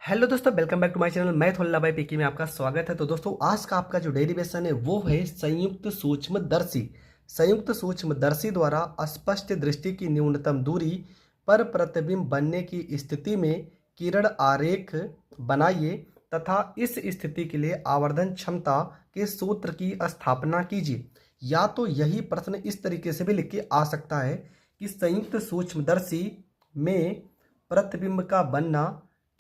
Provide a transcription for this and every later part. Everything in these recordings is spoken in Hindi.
हेलो दोस्तों, welcome back to my channel. मैं थोल्ला भाई पीकी में आपका स्वागत है। तो दोस्तों, आज का आपका जो डेरिवेशन है वो है संयुक्त सूक्ष्मदर्शी। संयुक्त सूक्ष्मदर्शी द्वारा अस्पष्ट दृष्टि की न्यूनतम दूरी पर प्रतिबिंब बनने की स्थिति में किरण आरेख बनाइए तथा इस स्थिति के लिए आवर्धन क्षमता के सूत्र की स्थापना कीजिए। या तो यही प्रश्न इस तरीके से भी लिख के आ सकता है कि संयुक्त सूक्ष्मदर्शी में प्रतिबिंब का बनना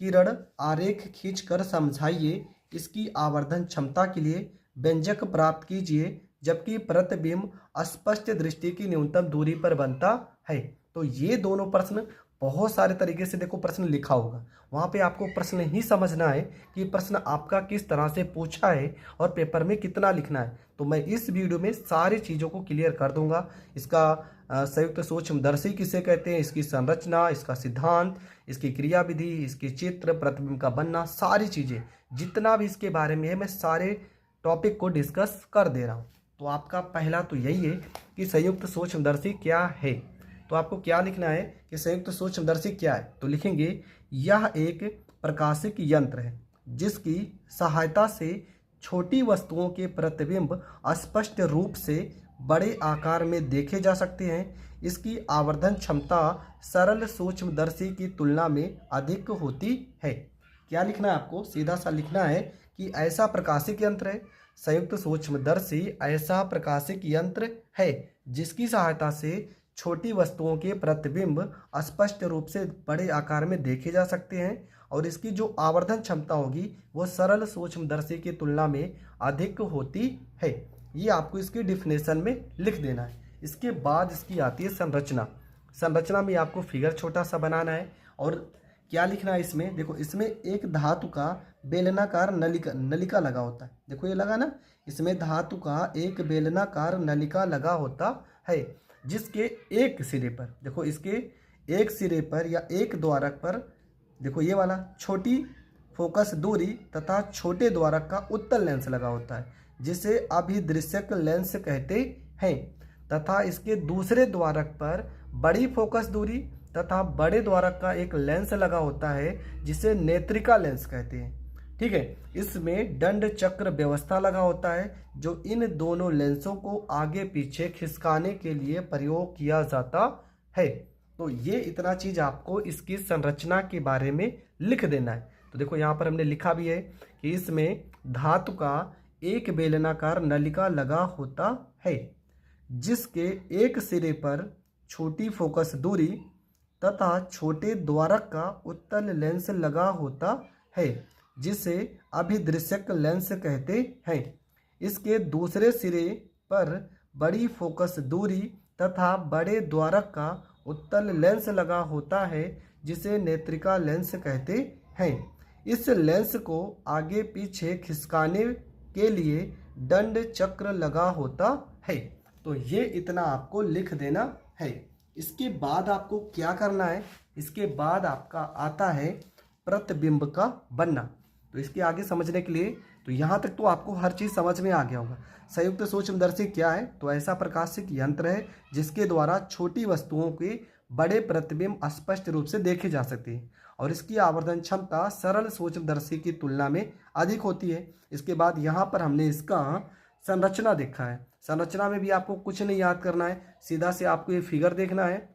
किरण आरेख खींचकर समझाइए। इसकी आवर्धन क्षमता के लिए व्यंजक प्राप्त कीजिए जबकि प्रतिबिंब अस्पष्ट दृष्टि की न्यूनतम दूरी पर बनता है। तो ये दोनों प्रश्न बहुत सारे तरीके से देखो प्रश्न लिखा होगा, वहाँ पे आपको प्रश्न ही समझना है कि प्रश्न आपका किस तरह से पूछा है और पेपर में कितना लिखना है। तो मैं इस वीडियो में सारी चीज़ों को क्लियर कर दूंगा। इसका संयुक्त सूक्ष्मदर्शी किसे कहते हैं, इसकी संरचना, इसका सिद्धांत, इसकी क्रिया विधि, इसके चित्र, प्रतिबिंब का बनना, सारी चीज़ें जितना भी इसके बारे में है मैं सारे टॉपिक को डिस्कस कर दे रहा हूँ। तो आपका पहला तो यही है कि संयुक्त सूक्ष्मदर्शी क्या है। तो आपको क्या लिखना है कि संयुक्त सूक्ष्मदर्शी क्या है। तो लिखेंगे यह एक प्रकाशिक यंत्र है जिसकी सहायता से छोटी वस्तुओं के प्रतिबिंब स्पष्ट रूप से बड़े आकार में देखे जा सकते हैं। इसकी आवर्धन क्षमता सरल सूक्ष्मदर्शी की तुलना में अधिक होती है। क्या लिखना है आपको, सीधा सा लिखना है कि ऐसा प्रकाशिक यंत्र है, संयुक्त सूक्ष्मदर्शी ऐसा प्रकाशिक यंत्र है जिसकी सहायता से छोटी वस्तुओं के प्रतिबिंब स्पष्ट रूप से बड़े आकार में देखे जा सकते हैं और इसकी जो आवर्धन क्षमता होगी वो सरल सूक्ष्मदर्शी की तुलना में अधिक होती है। ये आपको इसकी डिफिनेशन में लिख देना है। इसके बाद इसकी आती है संरचना। संरचना में आपको फिगर छोटा सा बनाना है और क्या लिखना है इसमें, देखो इसमें एक धातु का बेलनाकार नलिका लगा होता है। देखो ये लगा ना, इसमें धातु का एक बेलनाकार नलिका लगा होता है जिसके एक सिरे पर, देखो इसके एक सिरे पर या एक द्वारक पर, देखो ये वाला छोटी फोकस दूरी तथा छोटे द्वारक का उत्तल लेंस लगा होता है जिसे अभिदृश्यक लेंस कहते हैं तथा इसके दूसरे द्वारक पर बड़ी फोकस दूरी तथा बड़े द्वारक का एक लेंस लगा होता है जिसे नेत्रिका लेंस कहते हैं। ठीक है, इसमें दंड चक्र व्यवस्था लगा होता है जो इन दोनों लेंसों को आगे पीछे खिसकाने के लिए प्रयोग किया जाता है। तो ये इतना चीज आपको इसकी संरचना के बारे में लिख देना है। तो देखो यहाँ पर हमने लिखा भी है कि इसमें धातु का एक बेलनाकार नलिका लगा होता है जिसके एक सिरे पर छोटी फोकस दूरी तथा छोटे द्वारक का उत्तल लेंस लगा होता है जिसे अभिदृश्यक लेंस कहते हैं। इसके दूसरे सिरे पर बड़ी फोकस दूरी तथा बड़े द्वारक का उत्तल लेंस लगा होता है जिसे नेत्रिका लेंस कहते हैं। इस लेंस को आगे पीछे खिसकाने के लिए दंड चक्र लगा होता है। तो ये इतना आपको लिख देना है। इसके बाद आपको क्या करना है, इसके बाद आपका आता है प्रतिबिंब का बनना। तो इसके आगे समझने के लिए तो यहाँ तक तो आपको हर चीज़ समझ में आ गया होगा। संयुक्त सूक्ष्मदर्शी क्या है, तो ऐसा प्रकाशिक यंत्र है जिसके द्वारा छोटी वस्तुओं के बड़े प्रतिबिंब स्पष्ट रूप से देखे जा सकते हैं और इसकी आवर्धन क्षमता सरल सूक्ष्मदर्शी की तुलना में अधिक होती है। इसके बाद यहाँ पर हमने इसका संरचना देखा है। संरचना में भी आपको कुछ नहीं याद करना है, सीधा से आपको ये फिगर देखना है।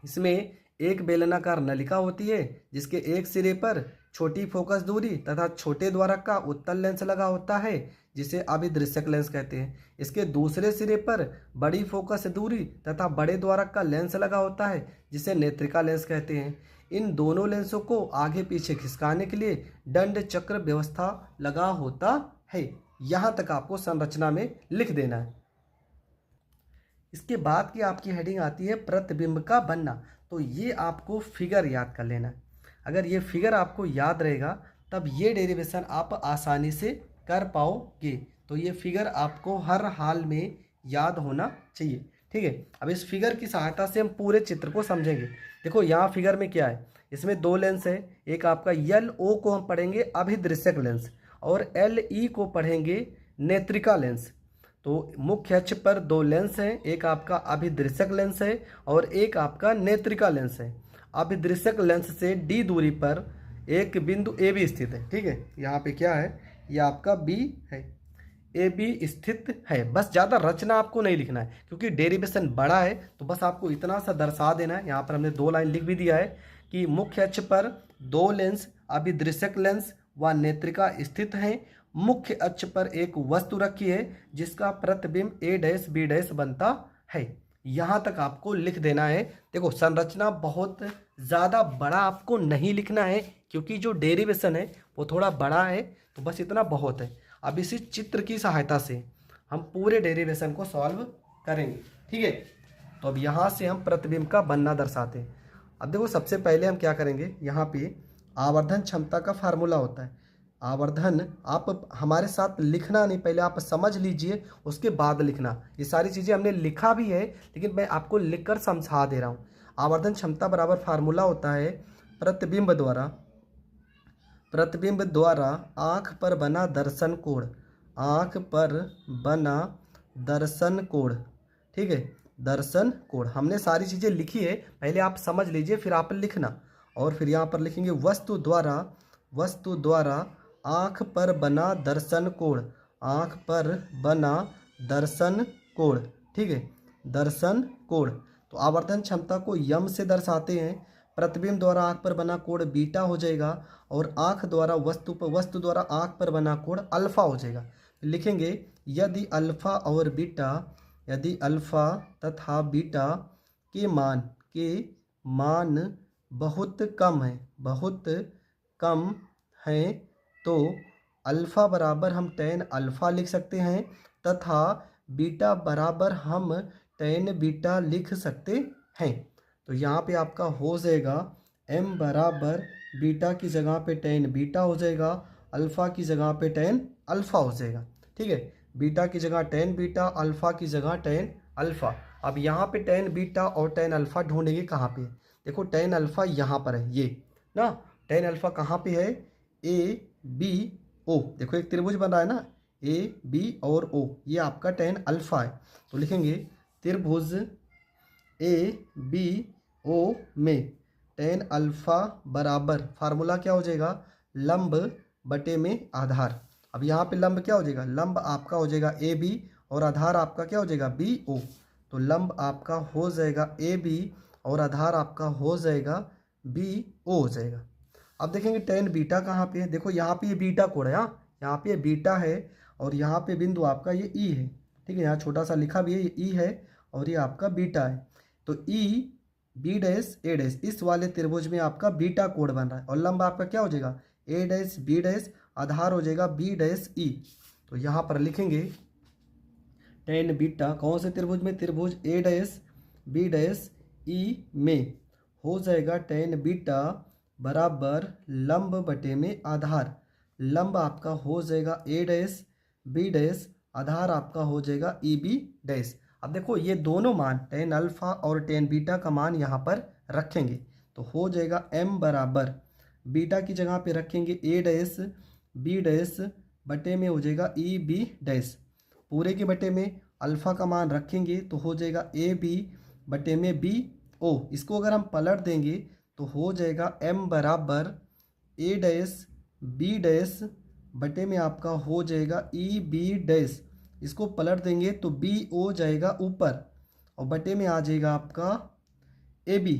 इसमें एक बेलनाकार नलिका होती है जिसके एक सिरे पर छोटी फोकस दूरी तथा छोटे द्वारक का उत्तल लेंस लगा होता है जिसे अभिदृश्यक लेंस कहते हैं। इसके दूसरे सिरे पर बड़ी फोकस दूरी तथा बड़े द्वारक का लेंस लगा होता है जिसे नेत्रिका लेंस कहते हैं। इन दोनों लेंसों को आगे पीछे खिसकाने के लिए दंड चक्र व्यवस्था लगा होता है। यहाँ तक आपको संरचना में लिख देना है। इसके बाद की आपकी हेडिंग आती है प्रतिबिंब का बनना। तो ये आपको फिगर याद कर लेना है। अगर ये फिगर आपको याद रहेगा तब ये डेरिवेशन आप आसानी से कर पाओगे। तो ये फिगर आपको हर हाल में याद होना चाहिए। ठीक है, अब इस फिगर की सहायता से हम पूरे चित्र को समझेंगे। देखो यहाँ फिगर में क्या है, इसमें दो लेंस है। एक आपका LO को हम पढ़ेंगे अभिदृश्यक लेंस और LE को पढ़ेंगे नेत्रिका लेंस। तो मुख्य अक्ष पर दो लेंस हैं, एक आपका अभिदृश्यक लेंस है और एक आपका नेत्रिका लेंस है। अभिदृश्यक लेंस से D दूरी पर एक बिंदु ए बी स्थित है, ठीक है। यहाँ पे क्या है, ये आपका बी है, ए बी स्थित है। बस ज़्यादा रचना आपको नहीं लिखना है क्योंकि डेरिवेशन बड़ा है, तो बस आपको इतना सा दर्शा देना है। यहाँ पर हमने 2 लाइन लिख भी दिया है कि मुख्य अक्ष पर 2 लेंस अभिदृश्यक लेंस व नेत्रिका स्थित हैं। मुख्य अक्ष पर एक वस्तु रखी है जिसका प्रतिबिंब ए डैश बी डैश बनता है। यहाँ तक आपको लिख देना है। देखो, संरचना बहुत ज़्यादा बड़ा आपको नहीं लिखना है क्योंकि जो डेरिवेशन है वो थोड़ा बड़ा है, तो बस इतना बहुत है। अब इसी चित्र की सहायता से हम पूरे डेरिवेशन को सॉल्व करेंगे, ठीक है। तो अब यहाँ से हम प्रतिबिंब का बनना दर्शाते हैं। अब देखो, सबसे पहले हम क्या करेंगे, यहाँ पे आवर्धन क्षमता का फार्मूला होता है। आवर्धन आप हमारे साथ लिखना नहीं, पहले आप समझ लीजिए उसके बाद लिखना। ये सारी चीज़ें हमने लिखा भी है लेकिन मैं आपको लिखकर समझा दे रहा हूँ। आवर्धन क्षमता बराबर फार्मूला होता है प्रतिबिंब द्वारा आँख पर बना दर्शन कोण, आँख पर बना दर्शन कोण, ठीक है। दर्शन कोण हमने सारी चीज़ें लिखी है, पहले आप समझ लीजिए फिर आप लिखना। और फिर यहाँ पर लिखेंगे वस्तु द्वारा आँख पर बना दर्शन कोण, आँख पर बना दर्शन कोण, ठीक है, दर्शन कोण। तो आवर्धन क्षमता को यम से दर्शाते हैं। प्रतिबिंब द्वारा आँख पर बना कोण बीटा हो जाएगा और आँख द्वारा वस्तु द्वारा आँख पर बना कोण अल्फा हो जाएगा। लिखेंगे यदि अल्फा तथा बीटा के मान बहुत कम है तो अल्फ़ा बराबर हम tan अल्फ़ा लिख सकते हैं तथा बीटा बराबर हम tan बीटा लिख सकते हैं। तो यहाँ पे आपका हो जाएगा m बराबर बीटा की जगह पे tan बीटा हो जाएगा, अल्फ़ा की जगह पे tan अल्फ़ा हो जाएगा, ठीक है। बीटा की जगह tan बीटा, अल्फ़ा की जगह tan अल्फ़ा। अब यहाँ पे tan बीटा और tan अल्फ़ा ढूंढेंगे कहाँ पे। देखो, tan अल्फ़ा यहाँ पर है, ये ना tan अल्फ़ा कहाँ पे है, ए बी ओ। देखो एक त्रिभुज बन रहा है ना, ए बी और ओ, ये आपका tan अल्फ़ा है। तो लिखेंगे त्रिभुज ए बी ओ में tan अल्फ़ा बराबर फार्मूला क्या हो जाएगा, लंब बटे में आधार। अब यहाँ पे लंब क्या हो जाएगा, लंब आपका हो जाएगा ए बी और आधार आपका क्या हो जाएगा बी ओ। तो लंब आपका हो जाएगा ए बी और आधार आपका हो जाएगा बी ओ हो जाएगा। अब देखेंगे tan बीटा कहाँ पे है। देखो यहाँ पे ये बीटा कोण है, यहाँ पे ये बीटा है और यहाँ पे बिंदु आपका ये ई है, ठीक है। यहाँ छोटा सा लिखा भी है, ये ई है और ये आपका बीटा है। तो ई बी डैश ए डैश, इस वाले त्रिभुज में आपका बीटा कोण बन रहा है और लंब आपका क्या हो जाएगा ए डैश बी डैश, आधार हो जाएगा बी डैश ई। तो यहाँ पर लिखेंगे tan बीटा कौन से त्रिभुज में, त्रिभुज ए डैश बी डैश ई में हो जाएगा tan बीटा बराबर लंब बटे में आधार। लंब आपका हो जाएगा ए डैश बी डैश, आधार आपका हो जाएगा ई बी डैश। अब देखो ये दोनों मान tan अल्फ़ा और tan बीटा का मान यहाँ पर रखेंगे तो हो जाएगा m बराबर बीटा की जगह पे रखेंगे ए डैश बी डैश बटे में हो जाएगा ई बी डैश। पूरे के बटे में अल्फ़ा का मान रखेंगे तो हो जाएगा ए बी बटे में बी ओ। इसको अगर हम पलट देंगे तो हो जाएगा m बराबर ए डैश बी डैश बटे में आपका हो जाएगा ई बी डैश। इसको पलट देंगे तो बी ओ जाएगा ऊपर और बटे में आ जाएगा आपका ए बी,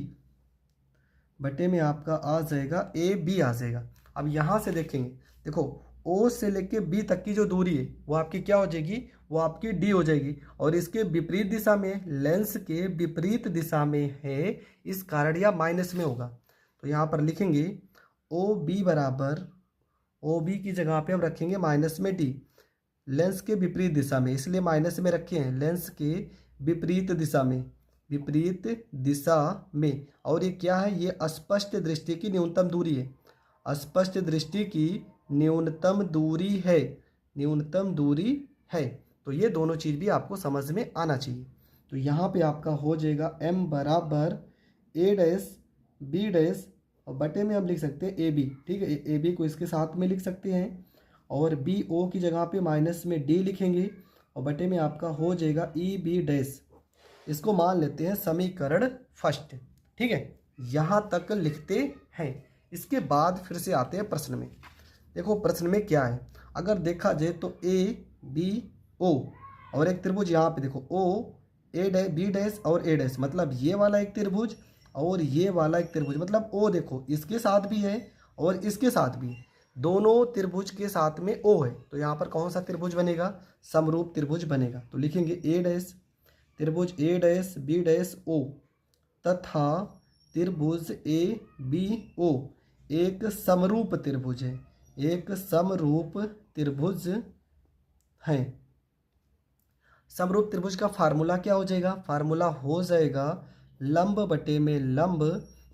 बटे में आपका आ जाएगा ए बी आ जाएगा। अब यहाँ से देखेंगे, देखो ओ से लेके बी तक की जो दूरी है वो आपकी क्या हो जाएगी, वो आपकी डी हो जाएगी और इसके विपरीत दिशा में, लेंस के विपरीत दिशा में है, इस कारण यह माइनस में होगा। तो यहाँ पर लिखेंगे ओ बी बराबर, ओ बी की जगह पे हम रखेंगे माइनस में डी, लेंस के विपरीत दिशा में इसलिए माइनस में रखे हैं, लेंस के विपरीत दिशा में, विपरीत दिशा में। और ये क्या है, ये अस्पष्ट दृष्टि की न्यूनतम दूरी है, अस्पष्ट दृष्टि की न्यूनतम दूरी है, न्यूनतम दूरी है। तो ये दोनों चीज़ भी आपको समझ में आना चाहिए। तो यहाँ पे आपका हो जाएगा m बराबर ए डैश बी डैश और बटे में हम लिख सकते हैं ए बी, ठीक है। ए बी को इसके साथ में लिख सकते हैं और बी ओ की जगह पे माइनस में डी लिखेंगे और बटे में आपका हो जाएगा ई बी डैश। इसको मान लेते हैं समीकरण फर्स्ट, ठीक है। यहाँ तक लिखते हैं। इसके बाद फिर से आते हैं प्रश्न में। देखो प्रश्न में क्या है, अगर देखा जाए तो ए बी ओ और एक त्रिभुज यहाँ पे देखो ओ ए डैश बी डैश और ए डैश, मतलब ये वाला एक त्रिभुज और ये वाला एक त्रिभुज, मतलब ओ देखो इसके साथ भी है और इसके साथ भी है, दोनों त्रिभुज के साथ में ओ है। तो यहाँ पर कौन सा त्रिभुज बनेगा, समरूप त्रिभुज बनेगा। तो लिखेंगे ए डैश त्रिभुज ए डैश बी डैश ओ तथा त्रिभुज ए बी ओ एक समरूप त्रिभुज है, एक समरूप त्रिभुज है। समरूप त्रिभुज का फार्मूला क्या हो जाएगा, फार्मूला हो जाएगा लंब बटे में लंब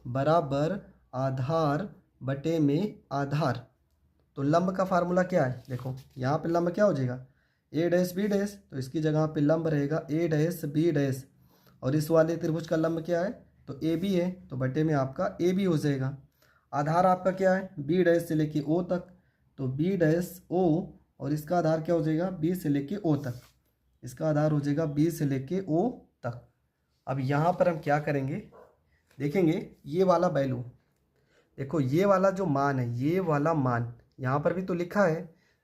बराबर आधार बटे में आधार। तो लंब का फार्मूला क्या है, देखो यहाँ पे लंब क्या हो जाएगा ए डैश बी डैश, तो इसकी जगह पे लंब रहेगा ए डैश बी डैश, और इस वाले त्रिभुज का लंब क्या है तो ए बी है, तो बटे में आपका ए बी हो जाएगा। आधार आपका क्या है बी डैश से लेके ओ तक, तो बी डैश ओ, और इसका आधार क्या हो जाएगा बी से लेके ओ तक, इसका आधार हो जाएगा बी से लेके ओ तक। अब यहाँ पर हम क्या करेंगे, देखेंगे ये वाला वैल्यू, देखो ये वाला जो मान है, ये वाला मान यहाँ पर भी तो लिखा है,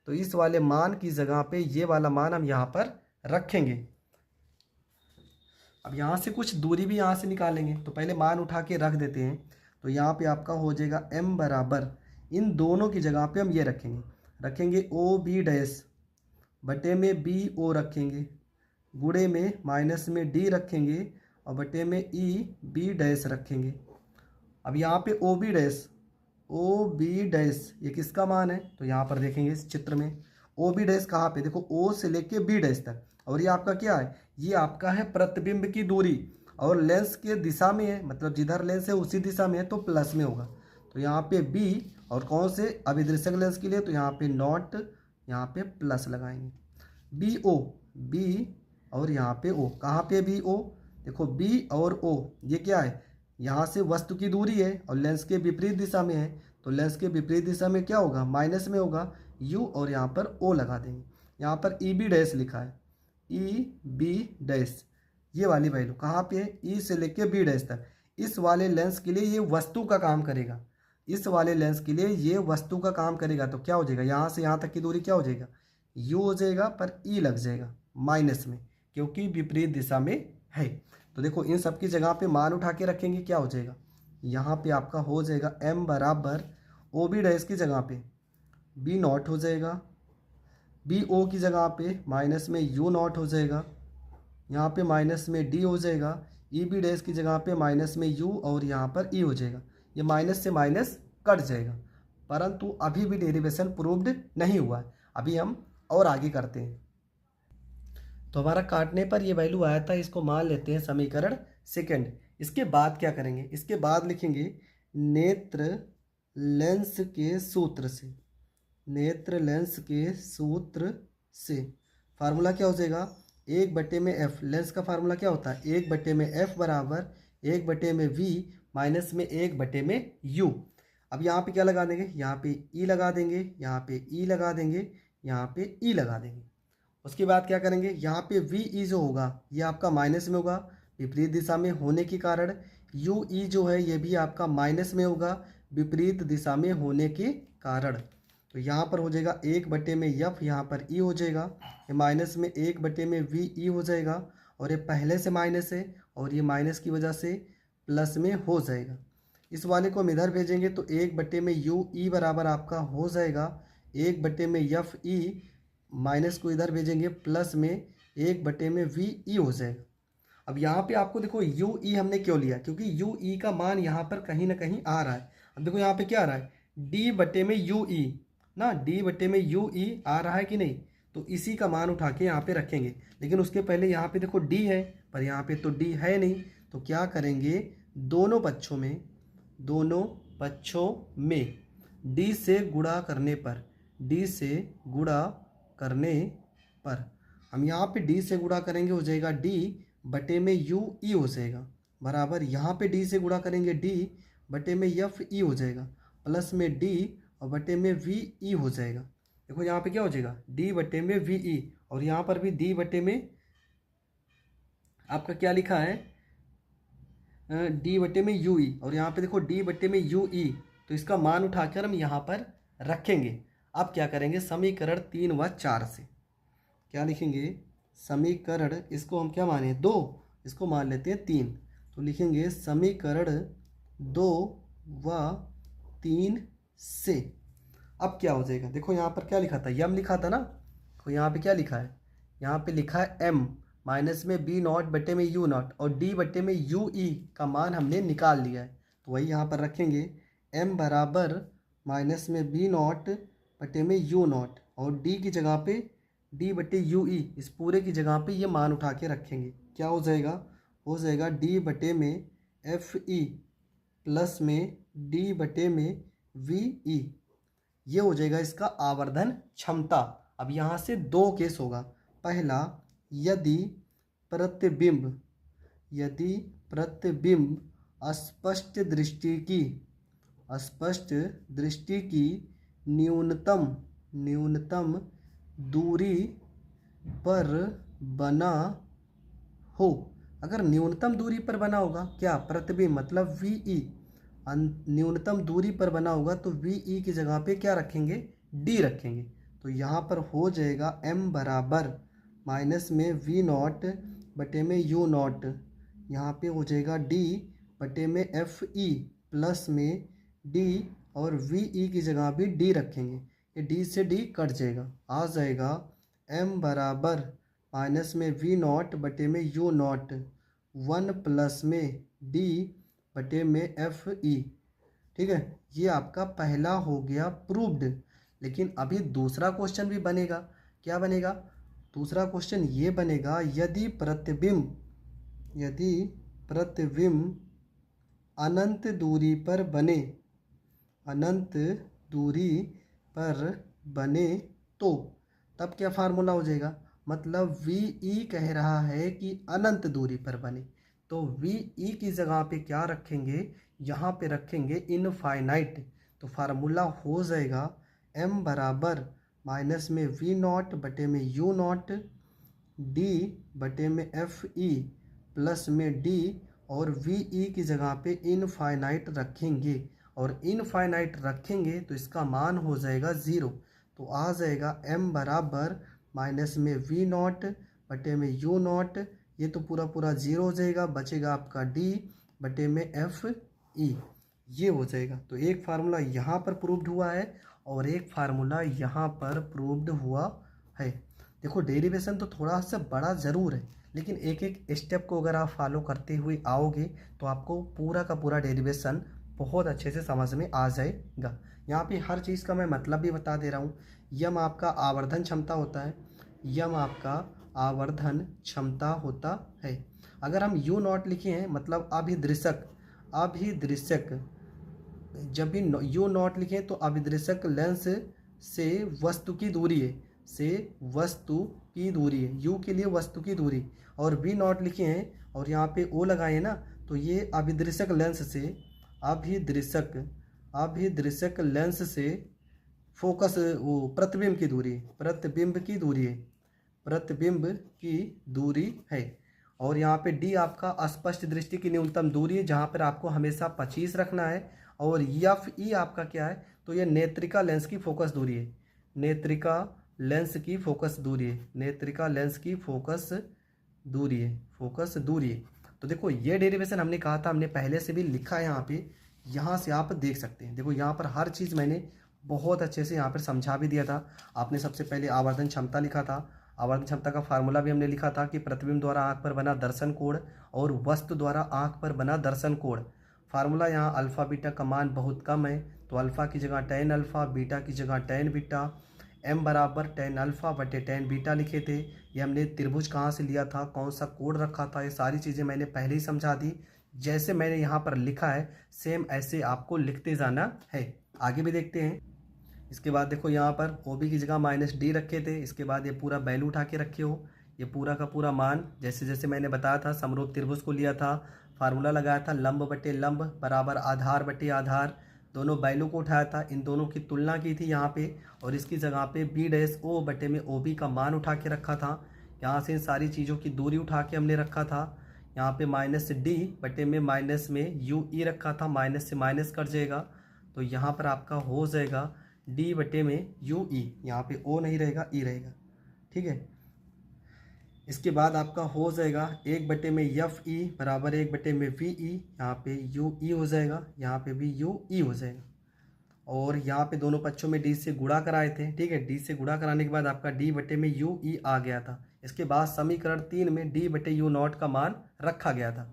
तो इस वाले मान की जगह पे ये वाला मान हम यहाँ पर रखेंगे। अब यहाँ से कुछ दूरी भी यहाँ से निकालेंगे, तो पहले मान उठा के रख देते हैं। तो यहाँ पे आपका हो जाएगा m बराबर, इन दोनों की जगह पे हम ये रखेंगे ओ बी डैश बटे में बी ओ रखेंगे, गुणे में माइनस में डी रखेंगे और बटे में ई बी डैश रखेंगे। अब यहाँ पे ओ बी डैश ये किसका मान है, तो यहाँ पर देखेंगे इस चित्र में ओ बी डैश कहाँ पे, देखो ओ से लेके बी डैश तक, और ये आपका क्या है, ये आपका है प्रतिबिंब की दूरी और लेंस के दिशा में है, मतलब जिधर लेंस है उसी दिशा में है तो प्लस में होगा। तो यहाँ पे बी और कौन से अभिदृश्यक लेंस के लिए, तो यहाँ पे नॉट, यहाँ पे प्लस लगाएंगे। बी और यहाँ पे ओ, कहाँ पे बी ओ, देखो बी और ओ ये क्या है, यहाँ से वस्तु की दूरी है और लेंस के विपरीत दिशा में है, तो लेंस के विपरीत दिशा में क्या होगा माइनस में होगा यू, और यहाँ पर ओ लगा देंगे। यहाँ पर ई बी डैश लिखा है, ई बी डैश ये वाली वैल्यू कहाँ पे है, ई से लेके बी डैश तक, इस वाले लेंस के लिए ये वस्तु का काम करेगा, इस वाले लेंस के लिए ये वस्तु का काम करेगा। तो क्या हो जाएगा, यहाँ से यहाँ तक की दूरी क्या हो जाएगा यू हो जाएगा, पर ई लग जाएगा माइनस में क्योंकि विपरीत दिशा में है। तो देखो इन सब की जगह पे मान उठा के रखेंगे, क्या हो जाएगा यहाँ पे आपका हो जाएगा m बराबर ओ बी डैश की जगह पे बी नॉट हो जाएगा, बी ओ की जगह पे माइनस में यू नॉट हो जाएगा, यहाँ पे माइनस में डी हो जाएगा, ई बी डैश की जगह पे माइनस में यू और यहाँ पर ई हो जाएगा। ये माइनस से माइनस कट जाएगा, परंतु अभी भी डेरिवेशन प्रूव्ड नहीं हुआ है, अभी हम और आगे करते हैं। तो हमारा काटने पर ये वैल्यू आया था, इसको मान लेते हैं समीकरण सेकंड। इसके बाद क्या करेंगे, इसके बाद लिखेंगे नेत्र लेंस के सूत्र से, नेत्र लेंस के सूत्र से फार्मूला क्या हो जाएगा 1 बटे में एफ, लेंस का फार्मूला क्या होता है 1 बटे में एफ बराबर 1 बटे में वी माइनस में 1 बटे में यू। अब यहाँ पे क्या लगा देंगे, यहाँ पे ई लगा देंगे, यहाँ पे ई लगा देंगे, यहाँ पे ई लगा देंगे। उसके बाद क्या करेंगे, यहाँ पे वी ई जो होगा ये आपका माइनस में होगा विपरीत दिशा में होने के कारण, यू ई जो है ये भी आपका माइनस में होगा विपरीत दिशा में होने के कारण। तो यहाँ पर हो जाएगा 1 बटे में यफ, यहाँ पर ई हो जाएगा, ये माइनस में 1 बटे में वी ई हो जाएगा, और ये पहले से माइनस है और ये माइनस की वजह से प्लस में हो जाएगा। इस वाले को हम इधर भेजेंगे तो 1 बटे में यू ई बराबर आपका हो जाएगा 1 बटे में यफ ई, माइनस को इधर भेजेंगे प्लस में 1 बटे में वी ई हो जाएगा। अब यहाँ पे आपको देखो यू ई हमने क्यों लिया, क्योंकि यू ई का मान यहाँ पर कहीं ना कहीं आ रहा है। अब देखो यहाँ पे क्या आ रहा है डी बटे में यू ई ना, डी बटे में यू ई आ रहा है कि नहीं, तो इसी का मान उठा के यहाँ पे रखेंगे। लेकिन उसके पहले यहाँ पे देखो डी है, पर यहाँ पे तो डी है नहीं, तो क्या करेंगे दोनों पक्षों में डी से गुणा करने पर, डी से गुणा करने पर हम यहाँ पे डी से गुणा करेंगे हो जाएगा डी बटे में यू ई हो जाएगा बराबर, यहाँ पे डी से गुणा करेंगे डी बटे में यफ ई हो जाएगा प्लस में डी और बटे में वी ई हो जाएगा। देखो यहाँ पे क्या हो जाएगा डी बटे में वी ई, और यहाँ पर भी डी बटे में आपका क्या लिखा है डी बटे में यू ई, और यहाँ पे देखो डी बटे में यू ई, तो इसका मान उठाकर हम यहाँ पर रखेंगे। अब क्या करेंगे, समीकरण 3 व 4 से क्या लिखेंगे, समीकरण, इसको हम क्या माने 2, इसको मान लेते हैं 3, तो लिखेंगे समीकरण 2 व 3 से। अब क्या हो जाएगा, देखो यहाँ पर क्या लिखा था, यम लिखा था ना, तो यहाँ पे क्या लिखा है, यहाँ पे लिखा है एम माइनस में बी नॉट बटे में यू नॉट और डी बटे में यू ई का मान हमने निकाल लिया है, तो वही यहाँ पर रखेंगे। एम बराबर माइनस में बी नॉट बटे में यू नॉट और डी की जगह पे डी बटे यू ई, इस पूरे की जगह पे ये मान उठा के रखेंगे। क्या हो जाएगा डी बटे में एफ ई प्लस में डी बटे में वी ई, ये हो जाएगा इसका आवर्धन क्षमता। अब यहाँ से 2 केस होगा। पहला, यदि प्रतिबिंब अस्पष्ट दृष्टि की न्यूनतम दूरी पर बना हो। अगर न्यूनतम दूरी पर बना होगा, क्या प्रतिबिंब मतलब वीई न्यूनतम दूरी पर बना होगा, तो वीई की जगह पे क्या रखेंगे, डी रखेंगे। तो यहाँ पर हो जाएगा एम बराबर माइनस में वी नॉट बटे में यू नॉट, यहाँ पे हो जाएगा डी बटे में एफ ई प्लस में डी और वी ई की जगह भी डी रखेंगे, ये डी से डी कट जाएगा, आ जाएगा एम बराबर माइनस में वी नॉट बटे में यू नॉट 1 प्लस में डी बटे में एफ ई। ठीक है, ये आपका पहला हो गया प्रूव्ड। लेकिन अभी दूसरा क्वेश्चन भी बनेगा। क्या बनेगा, दूसरा क्वेश्चन ये बनेगा, यदि प्रतिबिंब अनंत दूरी पर बने तो तब क्या फार्मूला हो जाएगा, मतलब वी ई कह रहा है कि अनंत दूरी पर बने, तो वी ई की जगह पे क्या रखेंगे, यहाँ पे रखेंगे इनफाइनाइट। तो फार्मूला हो जाएगा एम बराबर माइनस में वी नॉट बटे में यू नॉट डी बटे में एफ ई प्लस में डी और वी ई की जगह पे इनफाइनाइट रखेंगे, और इनफाइनाइट रखेंगे तो इसका मान हो जाएगा 0। तो आ जाएगा एम बराबर माइनस में वी नॉट बटे में यू नॉट, ये तो पूरा पूरा 0 हो जाएगा, बचेगा आपका डी बटे में एफ ई, ये हो जाएगा। तो एक फार्मूला यहाँ पर प्रूव्ड हुआ है और एक फार्मूला यहाँ पर प्रूव्ड हुआ है। देखो डेरिवेशन तो थोड़ा सा बड़ा ज़रूर है, लेकिन एक एक स्टेप को अगर आप फॉलो करते हुए आओगे तो आपको पूरा का पूरा डेरिवेशन बहुत अच्छे से समझ में आ जाएगा। यहाँ पे हर चीज़ का मैं मतलब भी बता दे रहा हूँ। यम आपका आवर्धन क्षमता होता है, यम आपका आवर्धन क्षमता होता है। अगर हम यू नॉट लिखे हैं मतलब अभिदृशक, जब भी यू नॉट लिखें तो अभिदृशक लेंस से वस्तु की दूरी है, यू के लिए वस्तु की दूरी, और वी नॉट लिखे हैं और यहाँ पे ओ लगाए ना, तो ये अभिदृशक लेंस से फोकस वो प्रतिबिंब की दूरी है। और यहाँ पे डी आपका अस्पष्ट दृष्टि की न्यूनतम दूरी है, जहाँ पर आपको हमेशा 25 रखना है। और एफ ई आपका क्या है, तो ये नेत्रिका लेंस की फोकस दूरी है, तो देखो ये डेरिवेशन हमने कहा था, हमने पहले से भी लिखा है यहाँ पे, यहाँ से आप देख सकते हैं। देखो यहाँ पर हर चीज़ मैंने बहुत अच्छे से यहाँ पर समझा भी दिया था। आपने सबसे पहले आवर्धन क्षमता लिखा था, आवर्धन क्षमता का फार्मूला भी हमने लिखा था कि प्रतिबिंब द्वारा आंख पर बना दर्शन कोण और वस्तु द्वारा आंख पर बना दर्शन कोण। फार्मूला यहाँ अल्फ़ा बीटा का मान बहुत कम है, तो अल्फ़ा की जगह tan अल्फ़ा, बीटा की जगह tan बीटा, m बराबर tan अल्फ़ा बटे tan बीटा लिखे थे। ये हमने त्रिभुज कहाँ से लिया था, कौन सा कोण रखा था, ये सारी चीज़ें मैंने पहले ही समझा दी। जैसे मैंने यहाँ पर लिखा है सेम ऐसे आपको लिखते जाना है। आगे भी देखते हैं। इसके बाद देखो यहाँ पर OB की जगह -d रखे थे, इसके बाद ये पूरा वैल्यू उठा के रखे हो, ये पूरा का पूरा मान जैसे जैसे मैंने बताया था समरूप त्रिभुज को लिया था, फार्मूला लगाया था लंब बटे लंब बराबर आधार बटे आधार, दोनों वैल्यू को उठाया था, इन दोनों की तुलना की थी यहाँ पे, और इसकी जगह पे B' O बटे में OB का मान उठा के रखा था। यहाँ से इन सारी चीज़ों की दूरी उठा के हमने रखा था। यहाँ पे -d बटे में माइनस में UE रखा था, माइनस से माइनस कट जाएगा, तो यहाँ पर आपका हो जाएगा डी बटे में यू ई, यहाँ पे ओ नहीं रहेगा, ई रहेगा। ठीक है, इसके बाद आपका हो जाएगा 1 बटे में एफ ई बराबर 1 बटे में वी ई, यहाँ पे यू ई हो जाएगा, यहाँ पे भी यू ई हो जाएगा। और यहाँ पे दोनों पक्षों में डी से गुणा कराए थे। ठीक है, डी से गुणा कराने के बाद आपका डी बटे में यू ई आ गया था। इसके बाद समीकरण 3 में डी बटे यू नॉट का मान रखा गया था।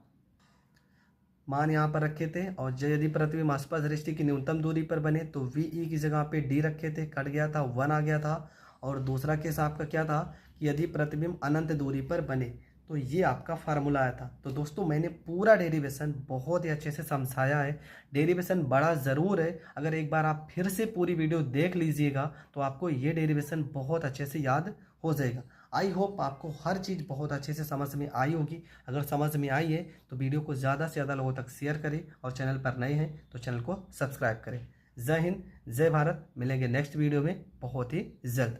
मान यहाँ पर रखे थे और यदि प्रतिबिंब आसपास दृष्टि की न्यूनतम दूरी पर बने तो वी ई की जगह पे डी रखे थे, कट गया था, 1 आ गया था। और दूसरा केस आपका क्या था कि यदि प्रतिबिंब अनंत दूरी पर बने, तो ये आपका फार्मूला आया था। तो दोस्तों मैंने पूरा डेरिवेशन बहुत ही अच्छे से समझाया है। डेरिवेशन बड़ा ज़रूर है, अगर एक बार आप फिर से पूरी वीडियो देख लीजिएगा तो आपको ये डेरिवेशन बहुत अच्छे से याद हो जाएगा। आई होप आपको हर चीज़ बहुत अच्छे से समझ में आई होगी। अगर समझ में आई है तो वीडियो को ज़्यादा से ज़्यादा लोगों तक शेयर करें और चैनल पर नए हैं तो चैनल को सब्सक्राइब करें। जय हिंद, जय भारत। मिलेंगे नेक्स्ट वीडियो में बहुत ही जल्द।